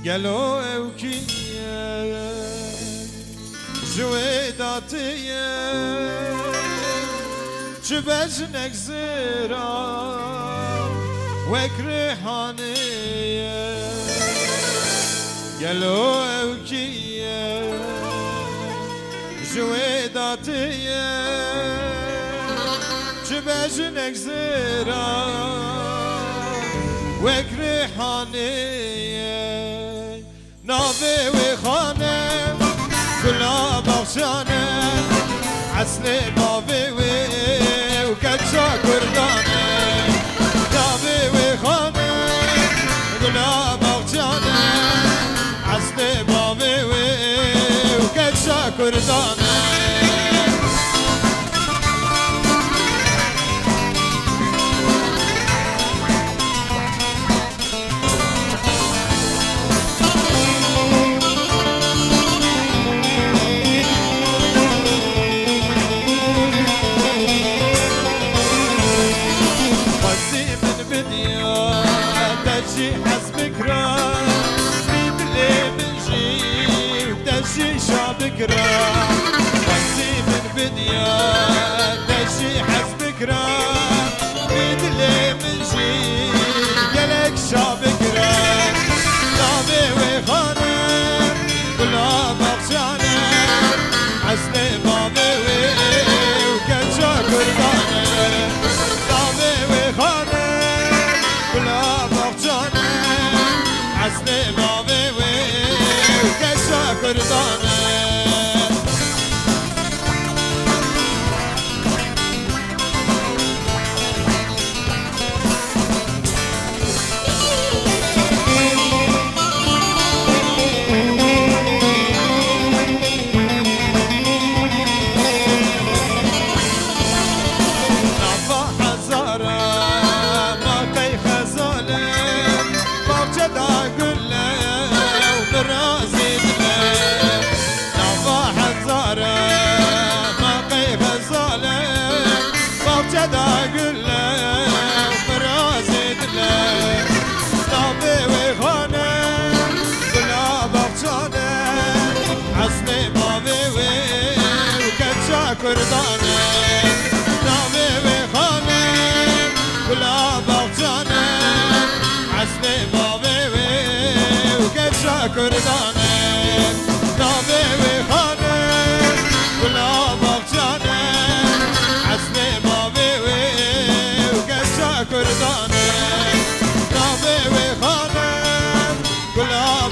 گلو اوکیه جوی داتیه چه بجنک زیرا وکریحانیه گلو اوکیه جوی داتیه چه بجنک زیرا وکریحانیه ناوی و خانم گلا بخشانه اصل باوی و کچا کردانه ناوی و خانم گلا بخشانه اصل باوی و کچا کردانه بكرة وانسي من بديا دشي حسبكرة بدلي من جي قالك شابكرة نامي وخانم كلها بخشانة عسلي بابي وكتشا كردانة نامي وخانم كلها بخشانة عسلي بابي وكتشا كردانة كردانة نامي وخانم كلها بغجانة عسلي بابي وكتشا كردانة نامي وخانم كلها بغجانة عسلي بابي وكتشا كردانة نامي وخانم كلها